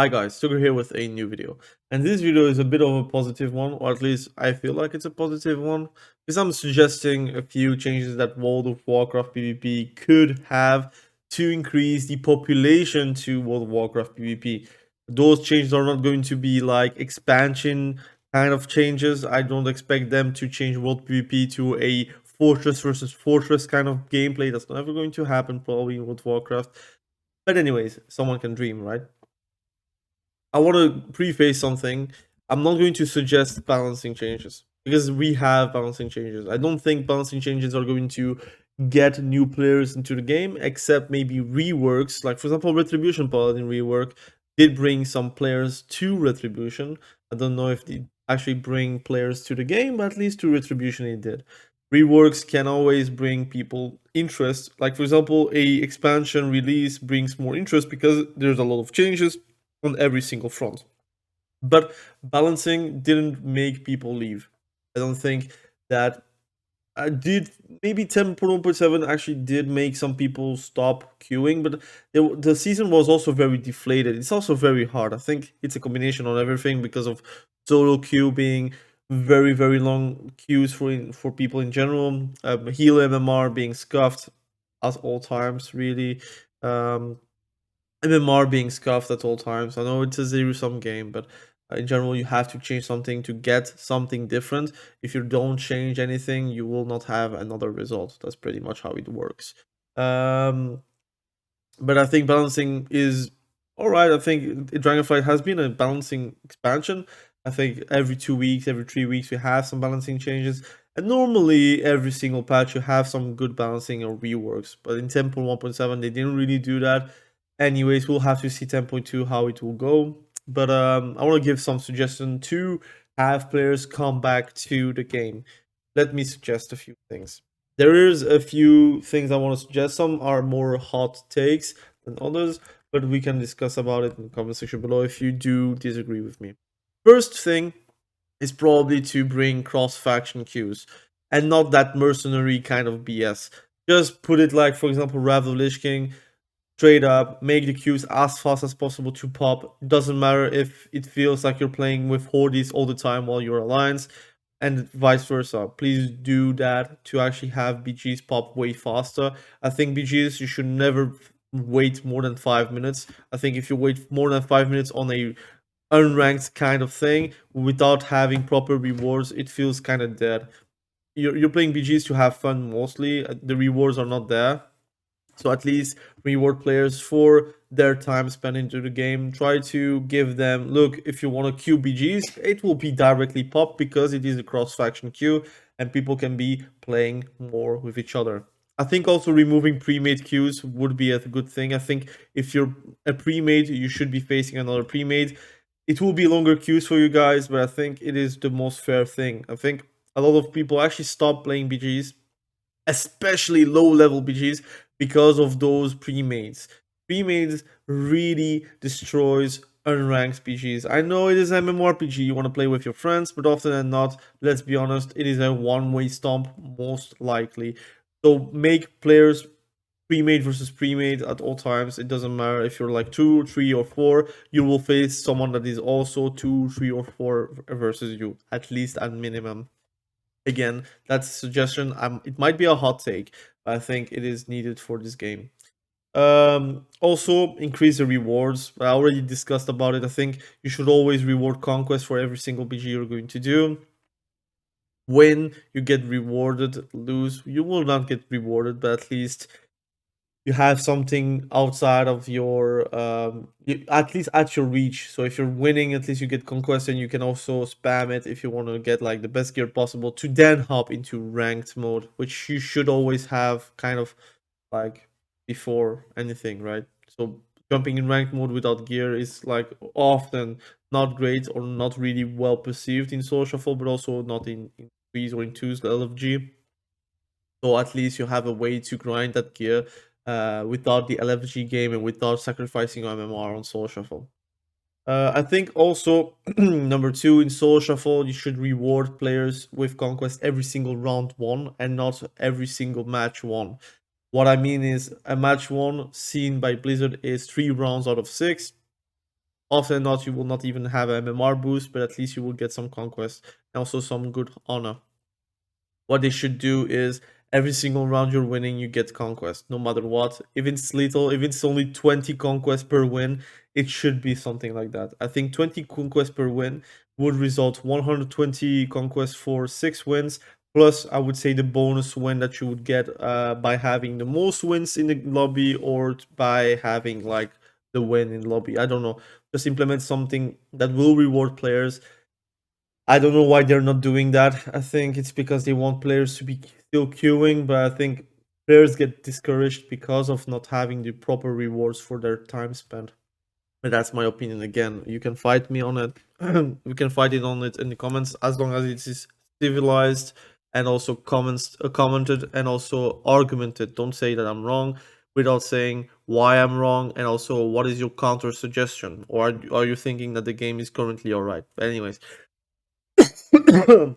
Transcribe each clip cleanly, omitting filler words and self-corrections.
Hi guys, Sugar here with a new video. And this video is a bit of a positive one, or at least I feel like it's a positive one, because I'm suggesting a few changes that World of Warcraft PvP could have to increase the population to World of Warcraft PvP. Those changes are not going to be like expansion kind of changes. I don't expect them to change World PvP to a fortress versus fortress kind of gameplay. That's never going to happen probably in World of Warcraft. But anyways, someone can dream, right? I want to preface something. I'm not going to suggest balancing changes because we have balancing changes. I don't think balancing changes are going to get new players into the game, except maybe reworks. Like, for example, Retribution Paladin rework did bring some players to Retribution. I don't know if they actually bring players to the game, but at least to Retribution it did. Reworks can always bring people interest. Like, for example, a expansion release brings more interest because there's a lot of changes on every single front. But balancing didn't make people leave. I don't think that I did. Maybe 10.1.7 actually did make some people stop queuing, but the season was also very deflated. It's also very hard. I think it's a combination on everything because of solo queue being very long queues for people in general. Heal MMR being scuffed at all times, really. MMR being scuffed at all times. I know it's a zero-sum game, but in general, you have to change something to get something different. If you don't change anything, you will not have another result. That's pretty much how it works. Um, but I think balancing is all right. I think Dragonflight has been a balancing expansion. I think every 2 weeks, every 3 weeks, we have some balancing changes. And normally, every single patch, you have some good balancing or reworks. But in 10.1.7, they didn't really do that. Anyways, we'll have to see 10.2 how it will go. But I want to give some suggestion to have players come back to the game. Let me suggest a few things. There is a few things I want to suggest. Some are more hot takes than others, but we can discuss about it in the comment section below if you do disagree with me. First thing is probably to bring cross-faction queues and not that mercenary kind of BS. Just put it like, for example, Wrath of Lich King, straight up, make the queues as fast as possible to pop. It doesn't matter if it feels like you're playing with Hordes all the time while you're Alliance, and vice versa. Please do that to actually have BGs pop way faster. I think BGs, you should never wait more than 5 minutes. I think if you wait more than 5 minutes on a unranked kind of thing without having proper rewards, it feels kind of dead. You're playing BGs to have fun mostly. The rewards are not there. So at least reward players for their time spent into the game. Try to give them, look, if you want to queue BGs, it will be directly pop because it is a cross-faction queue and people can be playing more with each other. I think also removing pre-made queues would be a good thing. I think if you're a pre-made, you should be facing another pre-made. It will be longer queues for you guys, but I think it is the most fair thing. I think a lot of people actually stop playing BGs, especially low-level BGs, because of those pre-mades. Pre-mades really destroys unranked PGs. I know it is MMORPG, you want to play with your friends, but often than not, let's be honest, it is a one-way stomp, most likely. So make players pre-made versus pre-made at all times. It doesn't matter if you're like 2, 3, or 4, you will face someone that is also 2, 3, or 4 versus you, at least at minimum. Again, that's a suggestion. It might be a hot take, but I think it is needed for this game. Also increase the rewards. I already discussed about it. I think you should always reward conquest for every single BG you're going to do. Win, you get rewarded. Lose, you will not get rewarded, but at least you have something outside of your at least at your reach. So if you're winning, at least you get conquest, and you can also spam it if you want to get like the best gear possible to then hop into ranked mode, which you should always have kind of like before anything, right? So jumping in ranked mode without gear is like often not great or not really well perceived in solo shuffle, but also not in threes or in twos LFG. So at least you have a way to grind that gear without the LFG game and without sacrificing MMR on Soul Shuffle. I think also number 2 in Soul Shuffle, you should reward players with conquest every single round won and not every single match won. What I mean is a match won seen by Blizzard is 3 rounds out of 6. often than not you will not even have a MMR boost, but at least you will get some conquest and also some good honor. What they should do is every single round you're winning, you get conquest, no matter what. If it's little, if it's only 20 conquest per win, it should be something like that. I think 20 conquest per win would result 120 conquest for 6 wins, plus I would say the bonus win that you would get by having the most wins in the lobby or by having like the win in lobby. I don't know. Just implement something that will reward players. I don't know why they're not doing that. I think it's because they want players to be still queuing, but I think players get discouraged because of not having the proper rewards for their time spent. But that's my opinion again. You can fight me on it. We can fight it on it in the comments as long as it is civilized and also commented and also argumented. Don't say that I'm wrong without saying why I'm wrong and also what is your counter suggestion, or are you thinking that the game is currently alright? But anyways, I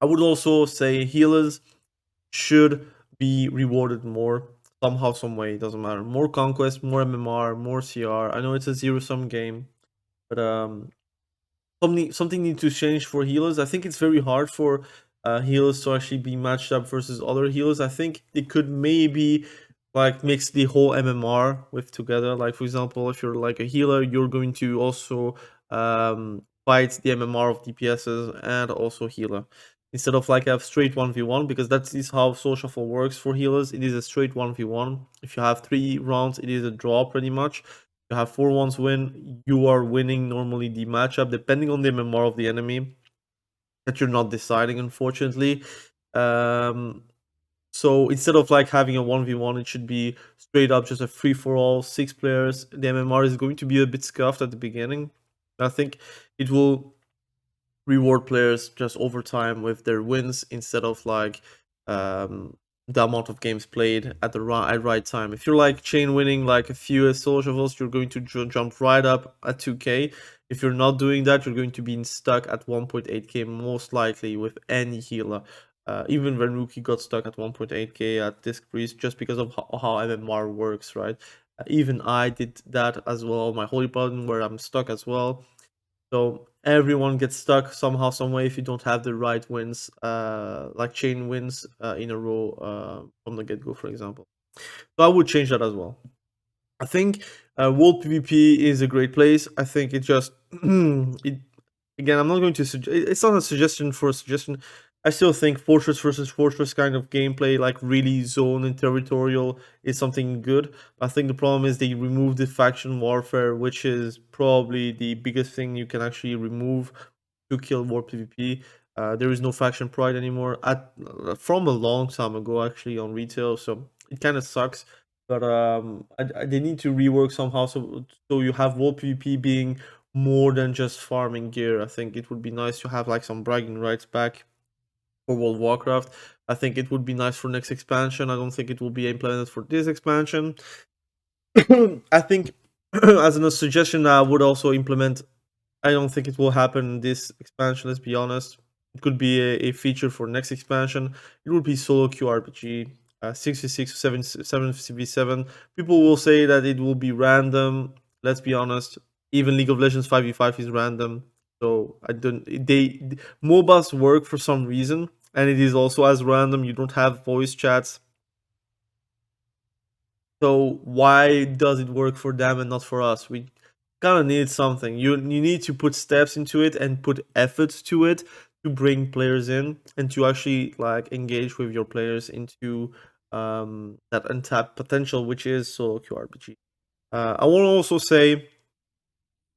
would also say healers should be rewarded more somehow, some way. It doesn't matter. More conquest, more MMR, more CR. I know it's a zero sum game, but something needs to change for healers. I think it's very hard for healers to actually be matched up versus other healers. I think they could maybe like mix the whole MMR with together. Like for example, if you're like a healer, you're going to also fight the MMR of DPSs and also healer. Instead of like a straight 1v1, because that is how Soul Shuffle works for healers. It is a straight 1v1. If you have 3 rounds, it is a draw pretty much. You have 4 rounds win, you are winning normally the matchup, depending on the MMR of the enemy that you're not deciding, unfortunately. So instead of like having a 1v1, it should be straight up just a free for all, 6 players. The MMR is going to be a bit scuffed at the beginning. I think it will reward players just over time with their wins instead of like the amount of games played at the right time. If you're like chain winning like a few solo shuffles, you're going to jump right up at 2k. If you're not doing that, you're going to be stuck at 1.8k most likely with any healer. Even when Rookie got stuck at 1.8k at Disc Priest just because of how MMR works, right? Even I did that as well. My Holy Paladin, where I'm stuck as well. So everyone gets stuck somehow, some way if you don't have the right wins, like chain wins in a row from the get go, for example. So I would change that as well. I think World PvP is a great place. I think it just it again. I'm not going to. It's not a suggestion for a suggestion. I still think fortress versus fortress kind of gameplay, like really zone and territorial, is something good. I think the problem is they removed the faction warfare, which is probably the biggest thing you can actually remove to kill war PvP. There is no faction pride anymore from a long time ago, actually, on retail. So it kind of sucks. But they need to rework somehow so you have world PvP being more than just farming gear. I think it would be nice to have like some bragging rights back for World Warcraft. I think it would be nice for next expansion. I don't think it will be implemented for this expansion. I think as a suggestion, I would also implement. I don't think it will happen in this expansion. Let's be honest. It could be a feature for next expansion. It would be solo queue RPG. 66 7v7. People will say that it will be random. Let's be honest. Even League of Legends 5v5 is random. So I don't. MOBAs work for some reason, and it is also as random. You don't have voice chats. So why does it work for them and not for us? We kind of need something. You need to put steps into it and put effort to it to bring players in and to actually like engage with your players into that untapped potential, which is solo queue RPG. I want to also say,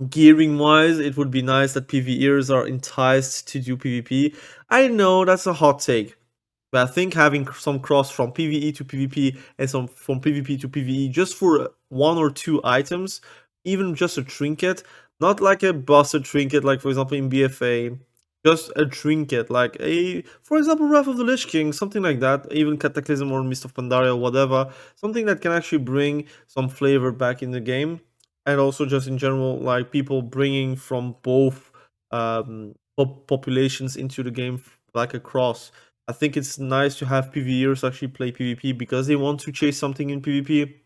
gearing wise, it would be nice that PvEers are enticed to do PvP. I know that's a hot take, but I think having some cross from PvE to PvP and some from PvP to PvE just for 1 or 2 items, even just a trinket, not like a busted trinket, like for example in BFA, just a trinket, like for example, Wrath of the Lich King, something like that, even Cataclysm or Mist of Pandaria, whatever, something that can actually bring some flavor back in the game, and also just in general, like people bringing from both populations into the game, like a cross. I think it's nice to have PvEers actually play PvP because they want to chase something in PvP.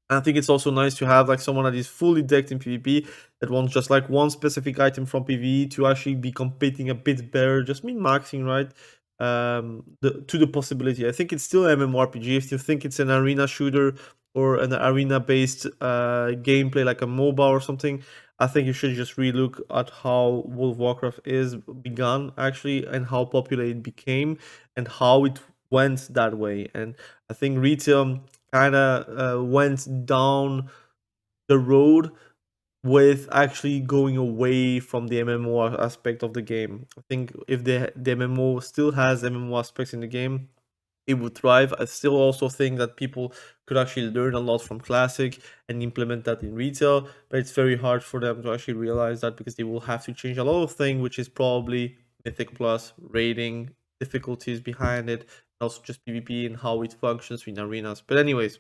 I think it's also nice to have like someone that is fully decked in PvP that wants just like one specific item from PvE to actually be competing a bit better, just min maxing, right? To the possibility. I think it's still MMORPG. If you think it's an arena shooter or an arena based gameplay like a MOBA or something, I think you should just relook at how World of Warcraft is begun actually and how popular it became and how it went that way. And I think retail kind of went down the road with actually going away from the MMO aspect of the game. I think if the MMO still has MMO aspects in the game, it would thrive. I still also think that people could actually learn a lot from Classic and implement that in retail, but it's very hard for them to actually realize that because they will have to change a lot of things, which is probably Mythic Plus, rating, difficulties behind it, and also just PvP and how it functions in arenas. But anyways,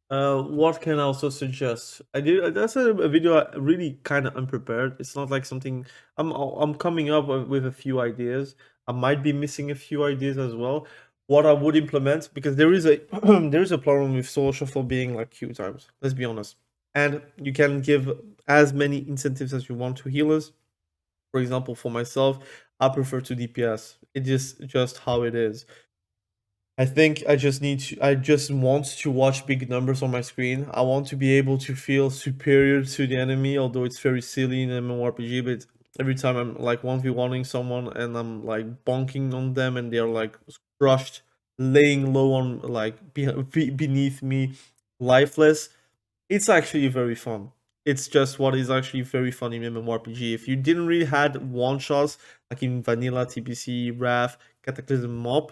what can I also suggest? I did that's a video really kind of unprepared. It's not like something I'm coming up with a few ideas. I might be missing a few ideas as well. What I would implement because there is a there is a problem with solo shuffle being like queue times. Let's be honest, and you can give as many incentives as you want to healers. For example, for myself, I prefer to DPS. It is just how it is. I think I just want to watch big numbers on my screen. I want to be able to feel superior to the enemy, although it's very silly in MMORPG, but every time I'm like 1v1ing someone and I'm like bonking on them and they're like crushed, laying low on like beneath me, lifeless, it's actually very fun. It's just what is actually very fun in MMORPG. If you didn't really had one shots like in vanilla, TPC, Wrath, Cataclysm, Mob,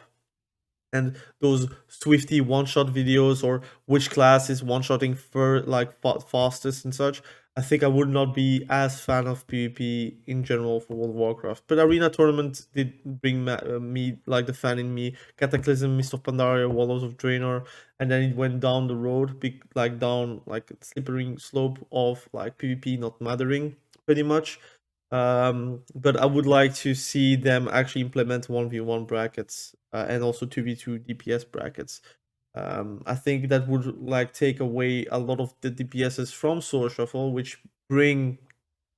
and those swifty one-shot videos or which class is one-shotting for like fastest and such, I think I would not be as fan of PvP in general for World of Warcraft. But arena tournament did bring me like the fan in me. Cataclysm, Mist of Pandaria, Wallows of Draenor, and then it went down the road, like down like slippery slope of like PvP not mattering pretty much. But I would like to see them actually implement 1v1 brackets and also 2v2 DPS brackets. I think that would like take away a lot of the DPSs from Soul Shuffle, which bring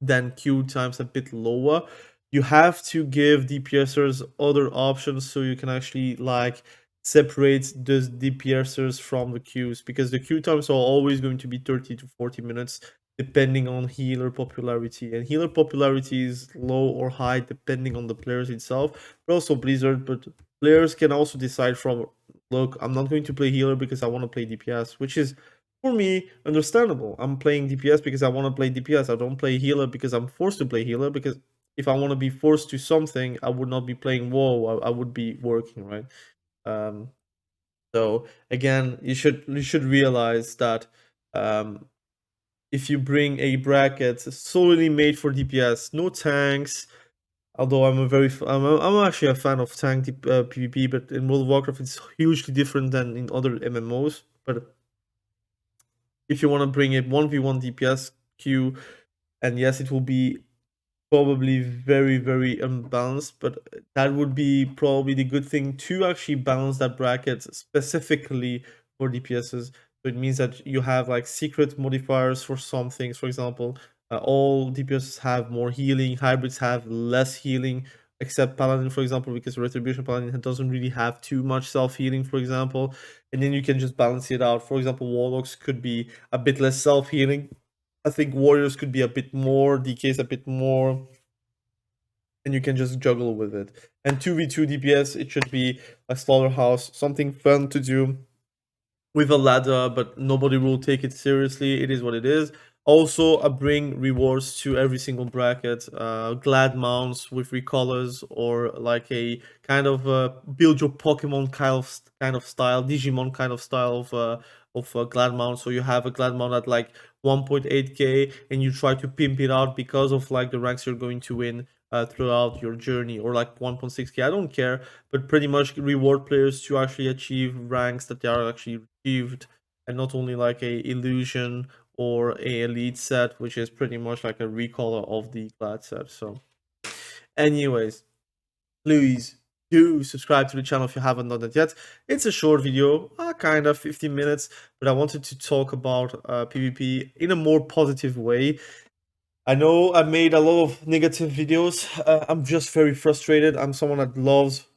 then queue times a bit lower. You have to give DPSers other options so you can actually like separate those DPSers from the queues because the queue times are always going to be 30 to 40 minutes depending on healer popularity, and healer popularity is low or high depending on the players itself, but also Blizzard. But players can also decide from, look, I'm not going to play healer because I want to play DPS, which is for me understandable. I'm playing DPS because I want to play DPS. I don't play healer because I'm forced to play healer, because if I want to be forced to something, I would not be playing WoW. I would be working, right? um so again, you should realize that um if you bring a bracket solely made for DPS, no tanks. Although I'm actually a fan of tank PvP, but in World of Warcraft it's hugely different than in other MMOs. But if you want to bring a 1v1 DPS queue, and yes, it will be probably very, very unbalanced, but that would be probably the good thing to actually balance that bracket specifically for DPSs. So it means that you have like secret modifiers for some things. For example, all DPSs have more healing, hybrids have less healing, except Paladin, for example, because Retribution Paladin doesn't really have too much self healing, for example. And then you can just balance it out. For example, Warlocks could be a bit less self healing. I think warriors could be a bit more, DKs a bit more, and you can just juggle with it. And 2v2 DPS, it should be a slaughterhouse, something fun to do with a ladder, but nobody will take it seriously. It is what it is. Also, I bring rewards to every single bracket. Glad mounts with recolors, or like a kind of build your Pokemon kind of style, Digimon kind of style of glad mount. So you have a glad mount at like 1.8k, and you try to pimp it out because of like the ranks you're going to win throughout your journey, or like 1.6k. I don't care, but pretty much reward players to actually achieve ranks that they are actually achieved, and not only like a illusion or a elite set, which is pretty much like a recolor of the glad set. So anyways, Louise, do subscribe to the channel if you haven't done that yet. It's a short video, kind of 15 minutes, but I wanted to talk about PvP in a more positive way. I know I made a lot of negative videos. I'm just very frustrated. I'm someone that loves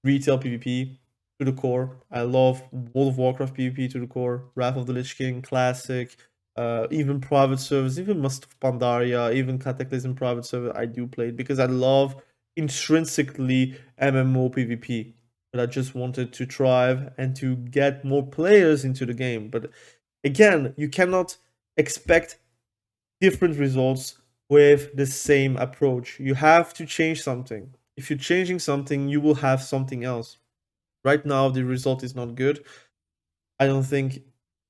retail PvP to the core. I love World of Warcraft PvP to the core, Wrath of the Lich King, Classic, even private servers, even Must of Pandaria, even Cataclysm private server. I do play it because I love intrinsically MMO PvP. But I just wanted to thrive and to get more players into the game. But again, you cannot expect different results with the same approach. You have to change something. If you're changing something, you will have something else. Right now, the result is not good. I don't think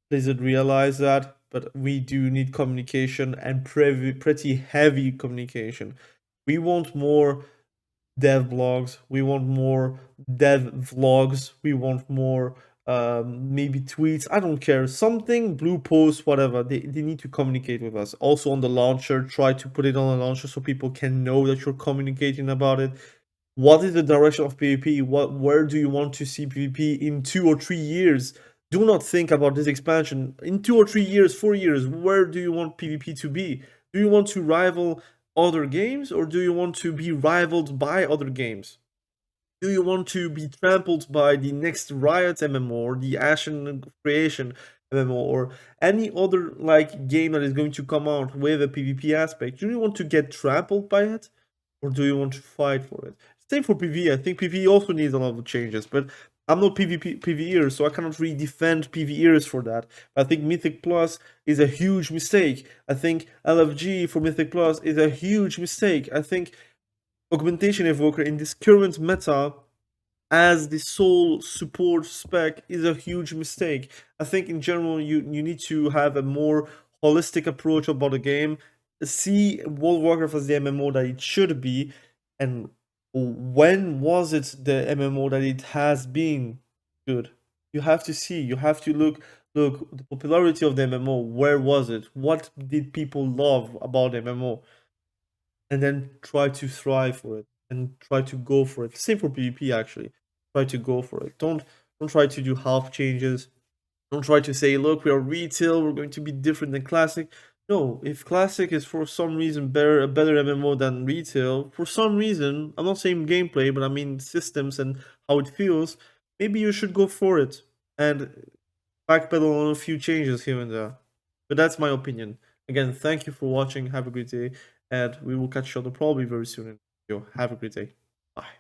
Blizzard realize that, but we do need communication and pretty heavy communication. We want more dev blogs, we want more dev vlogs, we want more maybe tweets, I don't care, something, blue posts, whatever. They need to communicate with us. Also on the launcher, try to put it on the launcher so people can know that you're communicating about it. What is the direction of PvP? Where do you want to see PvP in 2 or 3 years? Do not think about this expansion in 2 or 3 years, 4 years. Where do you want PvP to be? Do you want to rival other games, or do you want to be rivaled by other games? Do you want to be trampled by the next Riot MMO or the Ashen Creation MMO or any other like game that is going to come out with a PvP aspect? Do you want to get trampled by it, or do you want to fight for it? Same for PvE. I think PvE also needs a lot of changes, but I'm not PvEer, so I cannot really defend PvEers for that. I think Mythic Plus is a huge mistake. I think LFG for Mythic Plus is a huge mistake. I think Augmentation Evoker in this current meta as the sole support spec is a huge mistake. I think in general you need to have a more holistic approach about the game, see World of Warcraft as the MMO that it should be, and when was it the MMO that it has been good? You have to see, you have to look the popularity of the MMO, where was it? What did people love about the MMO? And then try to thrive for it and try to go for it. Same for PvP actually. Try to go for it. Don't try to do half changes. Don't try to say, look, we are retail, we're going to be different than classic. No, if classic is for some reason a better MMO than retail, for some reason, I'm not saying gameplay, but I mean systems and how it feels, maybe you should go for it and backpedal on a few changes here and there. But that's my opinion. Again, thank you for watching. Have a great day, and we will catch each other probably very soon in the video. Have a great day. Bye.